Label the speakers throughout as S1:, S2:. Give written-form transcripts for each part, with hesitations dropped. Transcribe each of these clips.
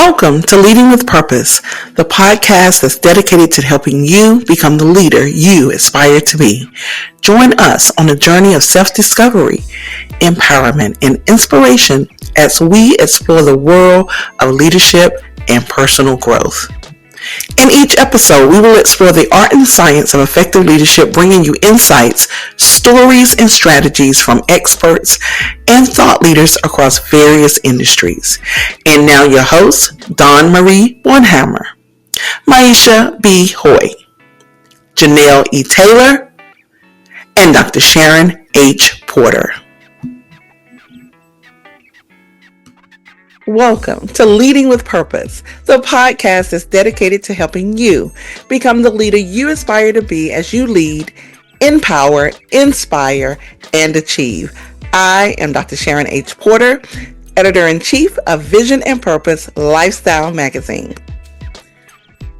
S1: Welcome to Leading with Purpose, the podcast that's dedicated to helping you become the leader you aspire to be. Join us on a journey of self-discovery, empowerment, and inspiration as we explore the world of leadership and personal growth. In each episode, we will explore the art and science of effective leadership, bringing you insights, stories, and strategies from experts and thought leaders across various industries. And now your hosts, Dawn Marie Bornhammer, Maisha B. Hoy, Janelle E. Taylor, and Dr. Sharon H. Porter. Welcome to Leading with Purpose, the podcast that's dedicated to helping you become the leader you aspire to be as you lead, empower, inspire, and achieve. I am Dr. Sharon H. Porter, Editor-in-Chief of Vision and Purpose Lifestyle Magazine.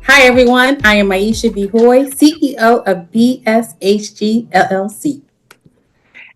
S2: Hi, everyone. I am Maisha B. Hoy, CEO of BSHG LLC.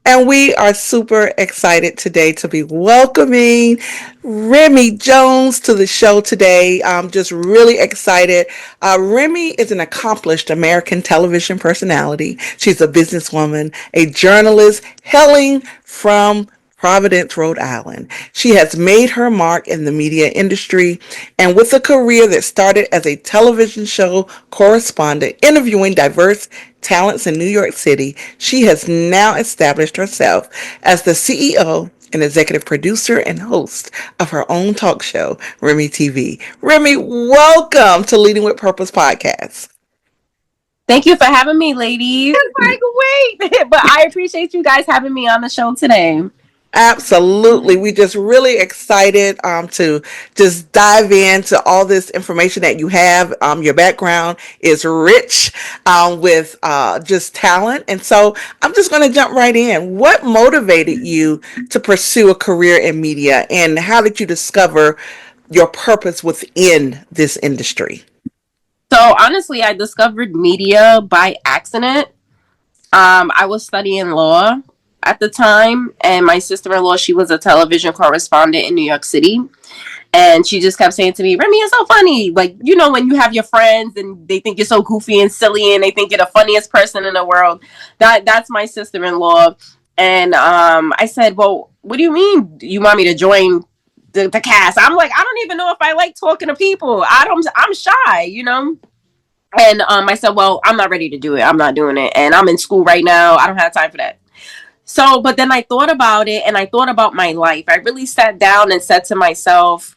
S1: And we are super excited today to be welcoming Remi Jones to the show today. I'm just really excited. Remi is an accomplished American television personality. She's a businesswoman, a journalist hailing from Providence, Rhode Island. She has made her mark in the media industry, and with a career that started as a television show correspondent interviewing diverse talents in New York City, she has now established herself as the CEO and executive producer and host of her own talk show, Remi TV. Remi, welcome to Leading with Purpose podcast.
S3: Thank you for having me, ladies. Like, wait, but I appreciate you guys having me on the show today.
S1: Absolutely. We just really excited to just dive into all this information that you have. Your background is rich with just talent. And so I'm just going to jump right in. What motivated you to pursue a career in media, and how did you discover your purpose within this industry?
S3: So honestly, I discovered media by accident. I was studying law at the time, and my sister-in-law, she was a television correspondent in New York City, and she just kept saying to me, Remi, you're so funny. Like, you know, when you have your friends and they think you're so goofy and silly and they think you're the funniest person in the world, that's my sister-in-law. And I said, well, what do you mean you want me to join the cast? I'm like, I don't even know if I like talking to people. I'm shy, you know. And I said, well, I'm not ready to do it. I'm not doing it, and I'm in school right now. I don't have time for that. So, but then I thought about it, and I thought about my life. I really sat down and said to myself,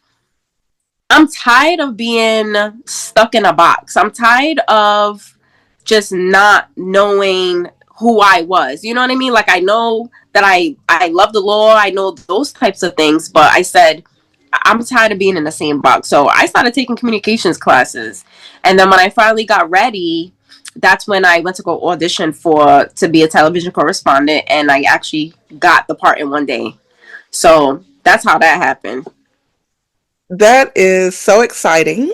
S3: I'm tired of being stuck in a box. I'm tired of just not knowing who I was. You know what I mean? Like, I know that I love the law. I know those types of things, but I said, I'm tired of being in the same box. So I started taking communications classes. And then when I finally got ready, that's when I went to go audition to be a television correspondent, and I actually got the part in one day. So that's how that happened.
S1: That is so exciting.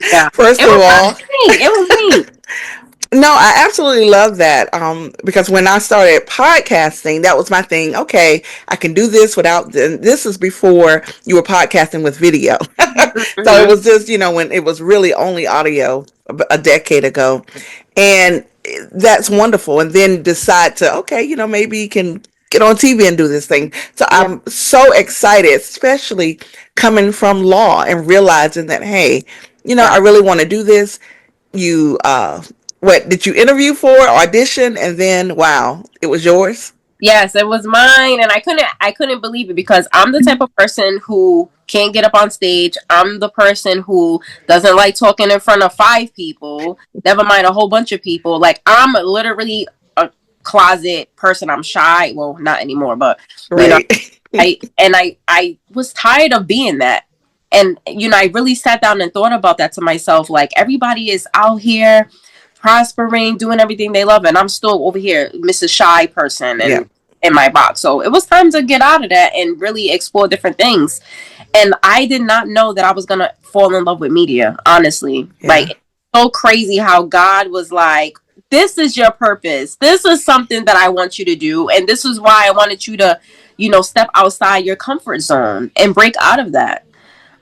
S3: Yeah.
S1: First of all,
S3: it was neat.
S1: No, I absolutely love that. Because when I started podcasting, that was my thing. Okay, I can do this without. This is before you were podcasting with video, so it was just, you know, when it was really only audio a decade ago, and that's wonderful. And then decide to, okay, you know, maybe you can get on TV and do this thing. So yeah. I'm so excited, especially coming from law and realizing that, hey, you know, I really want to do this. You what did you interview for, audition, and then wow, it was yours?
S3: Yes, it was mine, and I couldn't believe it, because I'm the type of person who can't get up on stage. I'm the person who doesn't like talking in front of 5 people, never mind a whole bunch of people. Like, I'm literally a closet person. I'm shy. Well, not anymore, but right. You know, I was tired of being that. And, you know, I really sat down and thought about that to myself. Like, everybody is out here prospering, doing everything they love, and I'm still over here, Mrs. Shy person, and in my box. So it was time to get out of that and really explore different things. And I did not know that I was gonna fall in love with media, honestly. Yeah. Like, it's so crazy how God was like, this is your purpose. This is something that I want you to do, and this is why I wanted you to, you know, step outside your comfort zone and break out of that.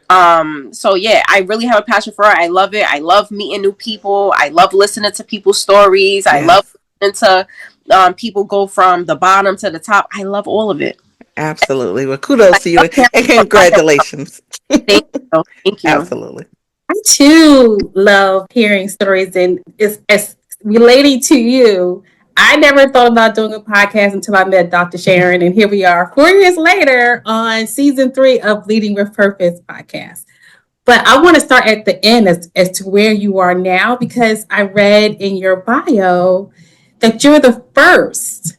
S3: So yeah, I really have a passion for it. I love it. I love meeting new people. I love listening to people's stories. I love
S1: Yes,
S3: listening to people go from the bottom to the top. I love all of it.
S1: absolutely. Well, kudos to you
S3: Okay.
S1: and congratulations.
S3: Thank you. Thank you.
S1: Absolutely.
S2: I too love hearing stories, and it's as relating to you. I never thought about doing a podcast until I met Dr. Sharon, and here we are 4 years later on season 3 of Leading with Purpose podcast. But I want to start at the end as to where you are now, because I read in your bio that you are the first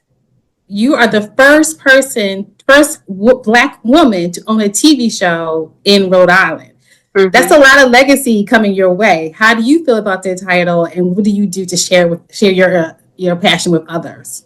S2: person, Black woman to own a TV show in Rhode Island. That's
S3: Hmm.
S2: a lot of legacy coming your way. How do you feel about the title, and what do you do to share your passion with others?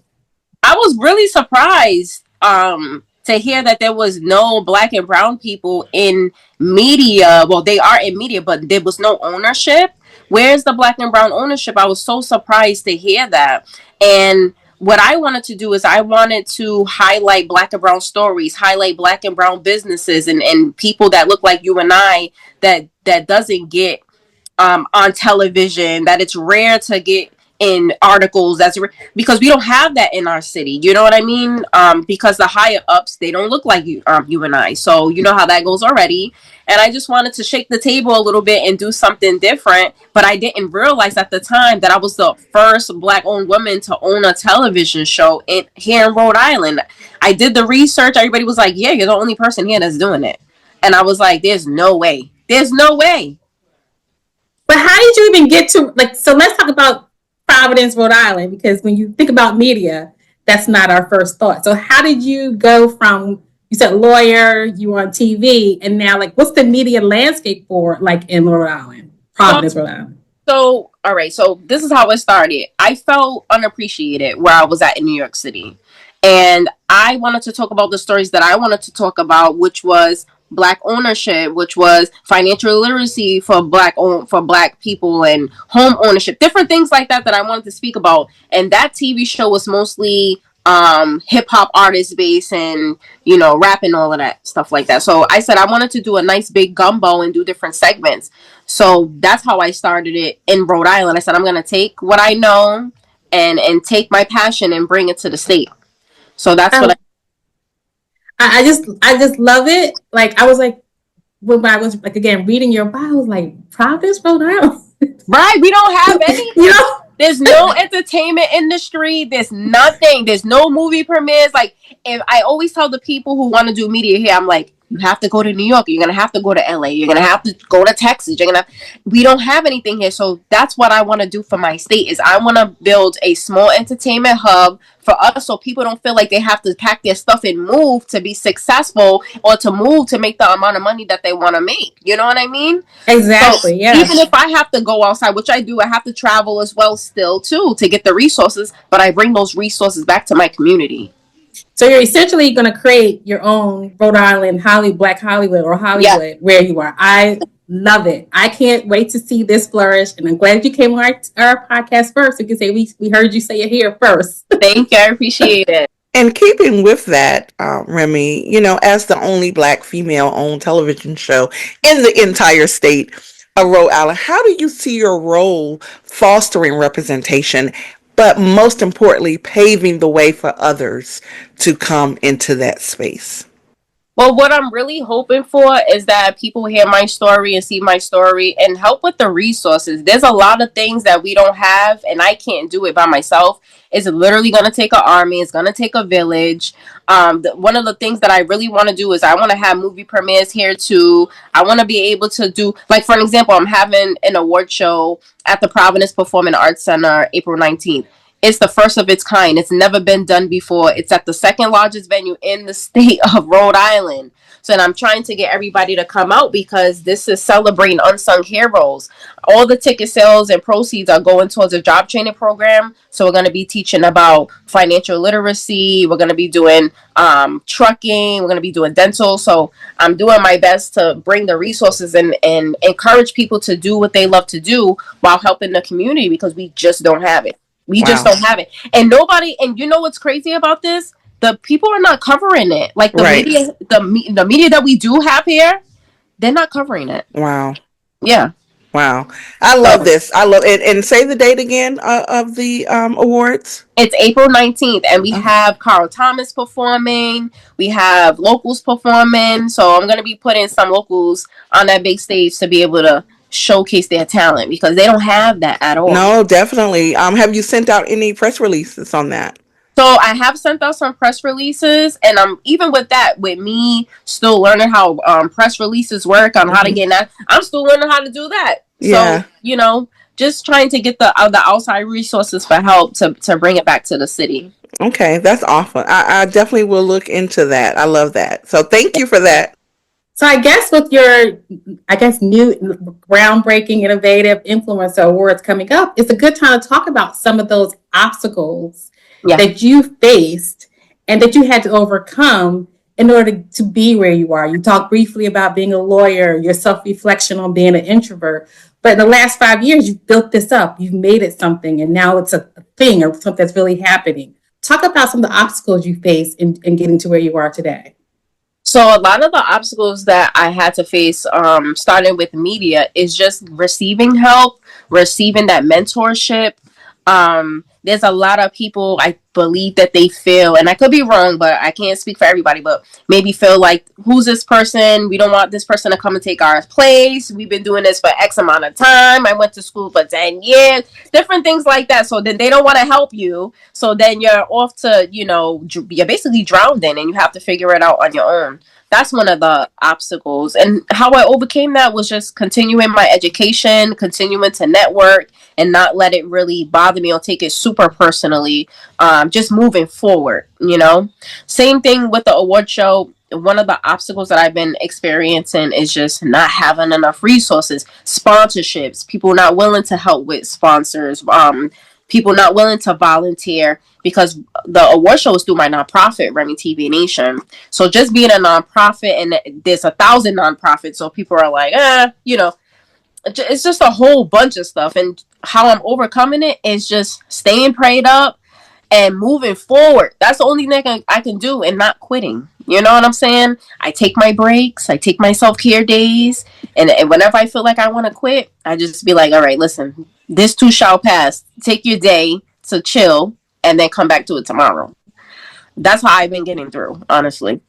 S3: I was really surprised to hear that there was no black and brown people in media. Well, they are in media, but there was no ownership. Where's the black and brown ownership? I was so surprised to hear that. And what I wanted to do is I wanted to highlight black and brown stories, highlight black and brown businesses and people that look like you and I that doesn't get on television, that it's rare to get in articles. Because we don't have that in our city. You know what I mean? Because the higher ups, they don't look like you and I. So you know how that goes already. And I just wanted to shake the table a little bit and do something different. But I didn't realize at the time that I was the first black-owned woman to own a television show here in Rhode Island. I did the research. Everybody was like, "Yeah, you're the only person here that's doing it." And I was like, "There's no way. There's no way."
S2: But how did you even get to, like, so let's talk about Providence, Rhode Island, because when you think about media, that's not our first thought. So how did you go from, you said lawyer, you were on TV, and now, like, what's the media landscape for, like, in Rhode Island,
S3: So
S2: Providence, Rhode Island?
S3: So, all right. So, this is how it started. I felt unappreciated where I was at in New York City. And I wanted to talk about the stories that I wanted to talk about, which was black ownership, which was financial literacy for black people and home ownership, different things like that I wanted to speak about. And that TV show was mostly hip hop artist based and rap and all of that stuff like that. So I said I wanted to do a nice big gumbo and do different segments. So that's how I started it in Rhode Island. I said I'm gonna take what I know and take my passion and bring it to the state. So that's what
S2: Oh, I just love it. Like, I was like, when I was, like, again reading your bio, I was like, Providence, Rhode Island.
S3: right. We don't have any.
S2: You know,
S3: There's no entertainment industry. There's nothing. There's no movie premieres. Like, if I always tell the people who want to do media here, I'm like, you have to go to New York. You're gonna have to go to LA. You're gonna have to go to Texas. We don't have anything here. So that's what I want to do for my state. Is I want to build a small entertainment hub for us, so people don't feel like they have to pack their stuff and move to be successful or to move to make the amount of money that they want to make. You know what I mean? So
S2: exactly.
S3: even
S2: Yes.
S3: if I have to go outside, which I do, I have to travel as well still too to get the resources, but I bring those resources back to my community.
S2: So you're essentially going to create your own Rhode Island Hollywood, Black Hollywood, or
S3: Yeah.
S2: Hollywood where you are. I love it. I can't wait to see this flourish, and I'm glad you came on our podcast first. We can say we heard you say it here first.
S3: Thank you. I appreciate it.
S1: And keeping with that, Remy, as the only Black female-owned television show in the entire state of Rhode Island, how do you see your role fostering representation, but most importantly, paving the way for others to come into that space?
S3: Well, what I'm really hoping for is that people hear my story and see my story and help with the resources. There's a lot of things that we don't have, and I can't do it by myself. It's literally going to take an army. It's going to take a village. One of the things that I really want to do is I want to have movie premieres here too. I want to be able to do, like, for an example, I'm having an award show at the Providence Performing Arts Center April 19th. It's the first of its kind. It's never been done before. It's at the second largest venue in the state of Rhode Island. So, and I'm trying to get everybody to come out because this is celebrating unsung heroes. All the ticket sales and proceeds are going towards a job training program. So we're going to be teaching about financial literacy. We're going to be doing trucking. We're going to be doing dental. So I'm doing my best to bring the resources and encourage people to do what they love to do while helping the community because we just don't have it. We just
S1: Wow.
S3: don't have it. And nobody, and you know what's crazy about this? The people are not covering it. Like the
S1: Right.
S3: media, the media that we do have here, they're not covering it.
S1: Wow.
S3: Yeah.
S1: Wow. I love
S3: So
S1: this. I love it. And say the date again of the awards.
S3: it's April 19th, and we have Carl Thomas performing. We have locals performing. So I'm going to be putting some locals on that big stage to be able to showcase their talent because they don't have that at all.
S1: No, definitely. Have you sent out any press releases on that?
S3: So I have sent out some press releases, and even with that, with me still learning how press releases work on how to get that, I'm still learning how to do that.
S1: Yeah.
S3: So just trying to get the outside resources for help to bring it back to the city.
S1: Okay, that's awesome. I definitely will look into that. I love that. So thank you for that.
S2: So I guess with your, new groundbreaking, innovative influencer awards coming up, it's a good time to talk about some of those obstacles that you faced and that you had to overcome in order to be where you are. You talked briefly about being a lawyer, your self-reflection on being an introvert. But in the last 5 years, you've built this up. You've made it something, and now it's a thing or something that's really happening. Talk about some of the obstacles you faced in getting to where you are today.
S3: So a lot of the obstacles that I had to face, starting with media, is just receiving help, receiving that mentorship. There's a lot of people I believe that they feel, and I could be wrong, but I can't speak for everybody, but maybe feel like, who's this person? We don't want this person to come and take our place. We've been doing this for X amount of time. I went to school for 10 years, different things like that. So then they don't want to help you. So then you're off to, you're basically drowned in, and you have to figure it out on your own. That's one of the obstacles. And how I overcame that was just continuing my education, continuing to network, and not let it really bother me or take it super personally. Just moving forward, Same thing with the award show. One of the obstacles that I've been experiencing is just not having enough resources, sponsorships, people not willing to help with sponsors, people not willing to volunteer, because the award show is through my nonprofit, Remi TV Nation. So just being a nonprofit, and there's 1,000 nonprofits, so people are like, it's just a whole bunch of stuff. And how I'm overcoming it is just staying prayed up and moving forward. That's the only thing I can do, and not quitting. You know what I'm saying? I take my breaks. I take my self-care days. And whenever I feel like I want to quit, I just be like, all right, listen, this too shall pass. Take your day to chill and then come back to it tomorrow. That's how I've been getting through, honestly.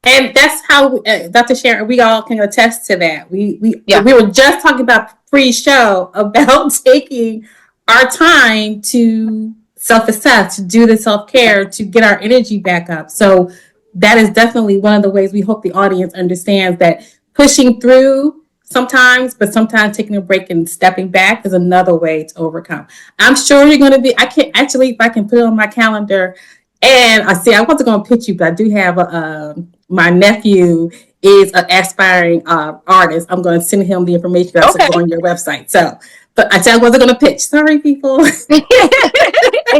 S2: And that's how, Dr. Sharon, we all can attest to that. We were just talking about pre-show about taking our time to self-assess, to do the self-care, to get our energy back up. So that is definitely one of the ways we hope the audience understands that pushing through sometimes, but sometimes taking a break and stepping back is another way to overcome. I'm sure you're going to be, I can't actually, if I can put it on my calendar, and I wasn't going to pitch you, but I do have my nephew is an aspiring artist. I'm going to send him the information that's on your website. So, but I said I wasn't going to pitch. Sorry, people.
S3: And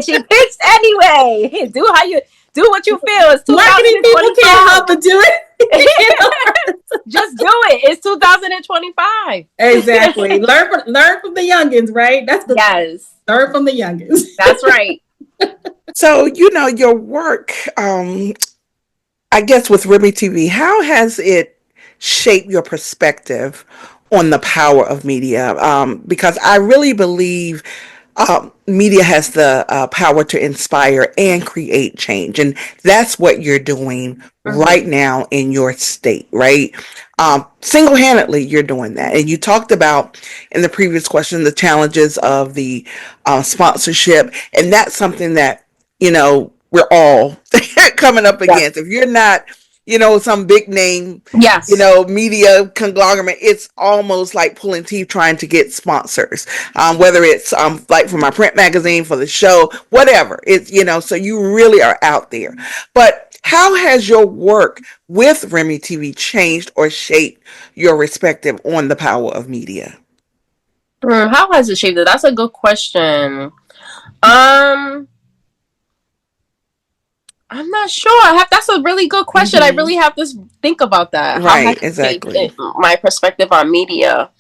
S3: she pitched anyway. Do what you feel. It's 2025.
S2: Marketing people can't help but do it.
S3: Just do it. It's 2025.
S2: Exactly. Learn from the youngins, right?
S3: Yes.
S2: Learn from the youngins.
S3: That's right.
S1: So, your work, I guess with Remi TV, how has it shaped your perspective on the power of media? Because I really believe media has the power to inspire and create change. And that's what you're doing right now in your state, right? Single-handedly, you're doing that. And you talked about in the previous question, the challenges of the sponsorship. And that's something that, we're all coming up against. If you're not, some big name, media conglomerate, it's almost like pulling teeth trying to get sponsors, whether it's like for my print magazine, for the show, whatever. It's, so you really are out there. But how has your work with Remi TV changed or shaped your perspective on the power of media?
S3: How has it shaped it? That's a good question. I'm not sure. That's a really good question. I really have to think about that.
S1: Right, exactly.
S3: My perspective on media.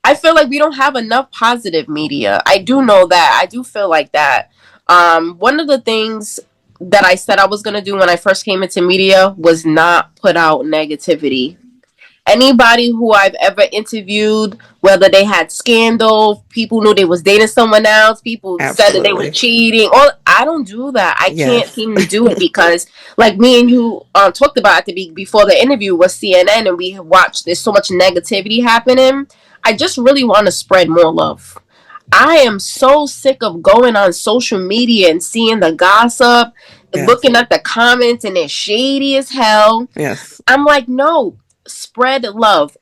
S3: I feel like we don't have enough positive media. I do know that. I do feel like that. One of the things that I said I was going to do when I first came into media was not put out negativity. Anybody who I've ever interviewed, whether they had scandal, people knew they was dating someone else, people said that they was
S1: Absolutely.
S3: cheating. Or I don't do that. I can't
S1: Yes.
S3: seem to do it because, like me and you talked about at the before the interview was CNN, and we watched. There's so much negativity happening. I just really want to spread more love. I am so sick of going on social media and seeing the gossip,
S1: Yes.
S3: looking at the comments, and it's shady as hell.
S1: Yes.
S3: I'm like, no, spread love.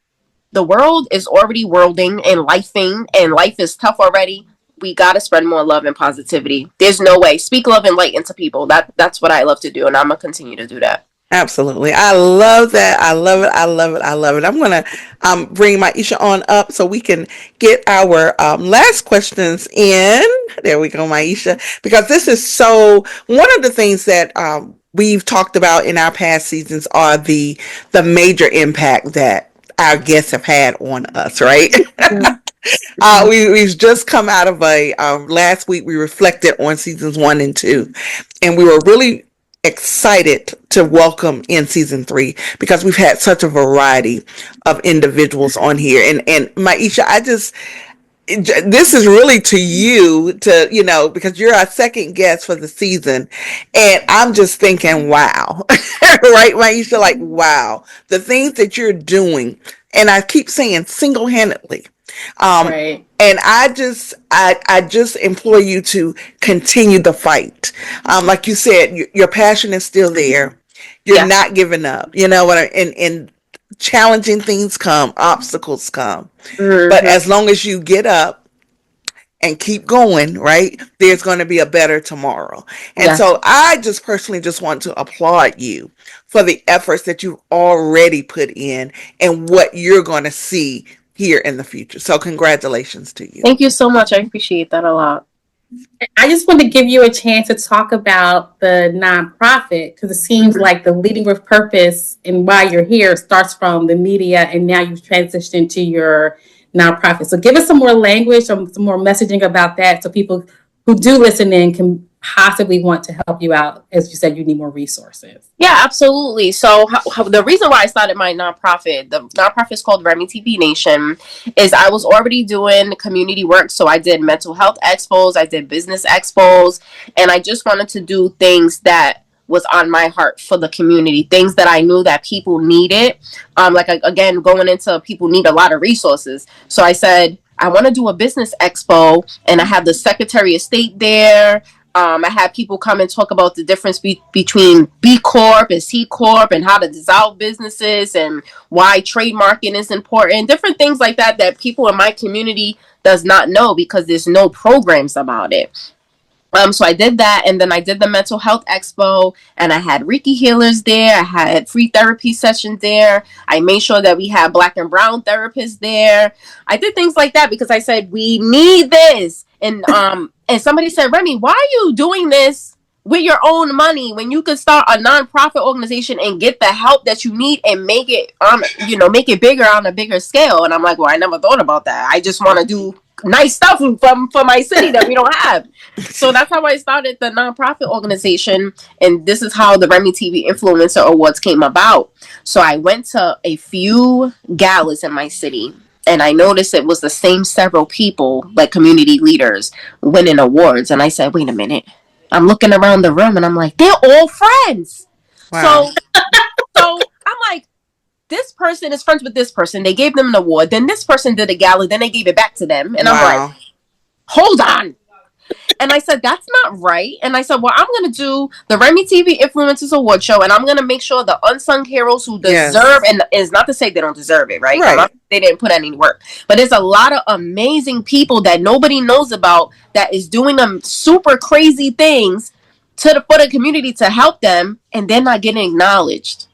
S3: The world is already worlding and lifing, and life is tough already. We gotta spread more love and positivity. There's no way. Speak love and light into people. That's what I love to do, and I'm gonna continue to do that.
S1: Absolutely. I love that. I love it. I love it. I love it. I'm going to bring Maisha on up so we can get our last questions in. There we go, Maisha. Because this is so, one of the things that we've talked about in our past seasons are the major impact that our guests have had on us, right?
S2: Mhm.
S1: We've just come out of a last week. We reflected on seasons 1 and 2, and we were really excited to welcome in season 3 because we've had such a variety of individuals on here. And Maisha, this is really to you to, because you're our second guest for the season. And I'm just thinking, wow, right, Maisha? Like, wow, the things that you're doing. And I keep saying single-handedly. Um,
S2: Right.
S1: and I just implore you to continue the fight. Like you said, your passion is still there. You're
S3: Yes.
S1: not giving up. You know what? And challenging things come, obstacles come. But
S3: Mm-hmm.
S1: as long as you get up and keep going, right, there's going to be a better tomorrow. And
S3: Yes.
S1: so I just personally just want to applaud you for the efforts that you've already put in and what you're going to see here in the future. So congratulations to you.
S3: Thank you so much. I appreciate that a lot.
S2: I just want to give you a chance to talk about the nonprofit because it seems
S3: Mm-hmm.
S2: like the leading with purpose and why you're here starts from the media and now you've transitioned to your nonprofit. So give us some more language, some more messaging about that so people who do listen in can possibly want to help you out. As you said, you need more resources.
S3: Yeah, absolutely. So the reason why I started my nonprofit, the nonprofit is called Remi TV Nation, is I was already doing community work. So I did mental health expos, I did business expos, and I just wanted to do things that was on my heart for the community, things that I knew that people needed. Like again, going into people need a lot of resources. So I said, I want to do a business expo, and I have the Secretary of State there. I had people come and talk about the difference between B Corp and C Corp and how to dissolve businesses and why trademarking is important. Different things like that that people in my community does not know because there's no programs about it. So I did that, and then I did the mental health expo, and I had Reiki healers there. I had free therapy sessions there. I made sure that we had Black and brown therapists there. I did things like that because I said we need this, and somebody said, Remi, why are you doing this with your own money when you could start a nonprofit organization and get the help that you need and make it make it bigger on a bigger scale? And I'm like, well, I never thought about that. I just want to do nice stuff for my city that we don't have. So that's how I started the nonprofit organization, and this is how the Remi TV Influencer Awards came about. So I went to a few galas in my city, and I noticed it was the same several people, like community leaders, winning awards. And I said, wait a minute. I'm looking around the room, and I'm like, they're all friends.
S1: Wow.
S3: So I'm like, this person is friends with this person. They gave them an award. Then this person did a gala. Then they gave it back to them. And I'm like,
S1: Wow.
S3: hold on. And I said, that's not right. And I said, well, I'm going to do the Remi TV Influencers Award Show, and I'm going to make sure the unsung heroes who deserve,
S1: Yes.
S3: and it's not to say they don't deserve it, right?
S1: Right.
S3: They didn't put any work. But there's a lot of amazing people that nobody knows about that is doing them super crazy things for the community to help them, and they're not getting acknowledged.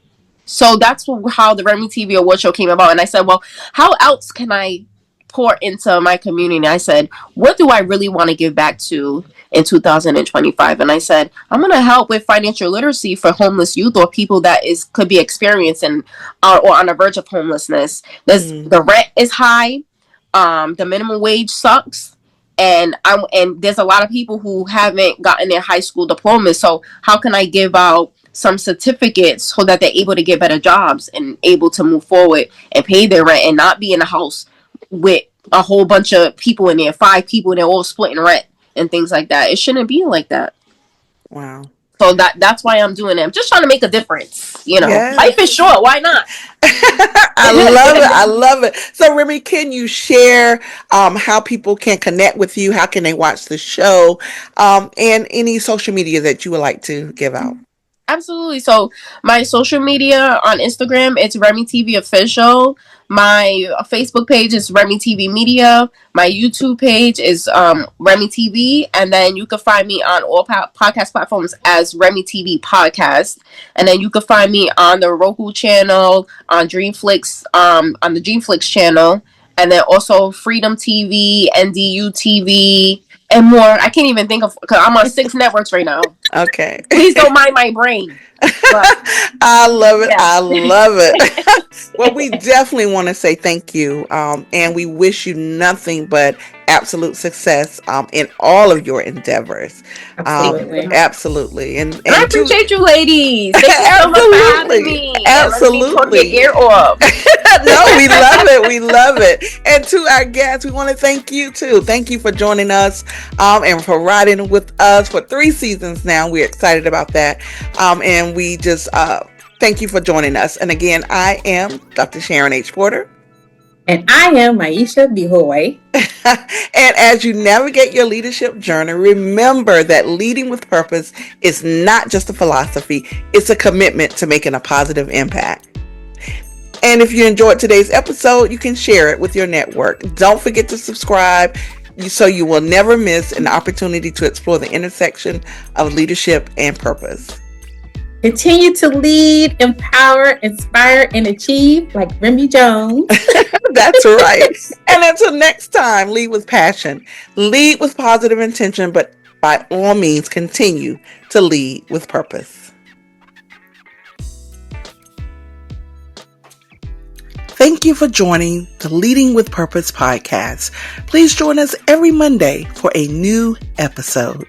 S3: So that's how the Remi TV Award Show came about. And I said, well, how else can I pour into my community? I said, what do I really want to give back to in 2025? And I said, I'm going to help with financial literacy for homeless youth or people that could be experiencing or on the verge of homelessness. The rent is high. The minimum wage sucks. And there's a lot of people who haven't gotten their high school diplomas. So how can I give out some certificates so that they're able to get better jobs and able to move forward and pay their rent and not be in a house with a whole bunch of people in there, 5 people, and they're all splitting rent and things like that. It shouldn't be like that.
S1: Wow.
S3: So that's why I'm doing it. I'm just trying to make a difference.
S1: Yes.
S3: Life is short. Why not?
S1: I love it. I love it. So, Remi, can you share how people can connect with you? How can they watch the show? And any social media that you would like to give out?
S3: Absolutely. So my social media on Instagram, it's Remi TV Official. My Facebook page is Remi TV Media. My YouTube page is Remi TV. And then you can find me on all podcast platforms as Remi TV Podcast. And then you can find me on the Roku channel, on Dreamflix, on the Dreamflix channel. And then also Freedom TV, NDU TV, and more. I can't even think of, because I'm on 6 networks right now.
S1: Okay.
S3: Please don't mind my brain. But,
S1: I love it.
S3: yeah.
S1: I love it. Well, we definitely want to say thank you. And we wish you nothing but absolute success in all of your endeavors.
S2: Absolutely.
S1: Absolutely. And
S3: I appreciate you, ladies. Thank you so much for having me.
S1: Absolutely.
S3: Let me take your ear off.
S1: No, we love it. We love it. And to our guests, we want to thank you too. Thank you for joining us and for riding with us for 3 seasons now. We're excited about that. And we just thank you for joining us. And again, I am Dr. Sharon H. Porter.
S2: And I am Maisha Bihoy.
S1: And as you navigate your leadership journey, remember that leading with purpose is not just a philosophy, it's a commitment to making a positive impact. And if you enjoyed today's episode, you can share it with your network. Don't forget to subscribe so you will never miss an opportunity to explore the intersection of leadership and purpose.
S2: Continue to lead, empower, inspire, and achieve like Remi Jones.
S1: That's right. And until next time, lead with passion, lead with positive intention, but by all means, continue to lead with purpose. Thank you for joining the Leading with Purpose podcast. Please join us every Monday for a new episode.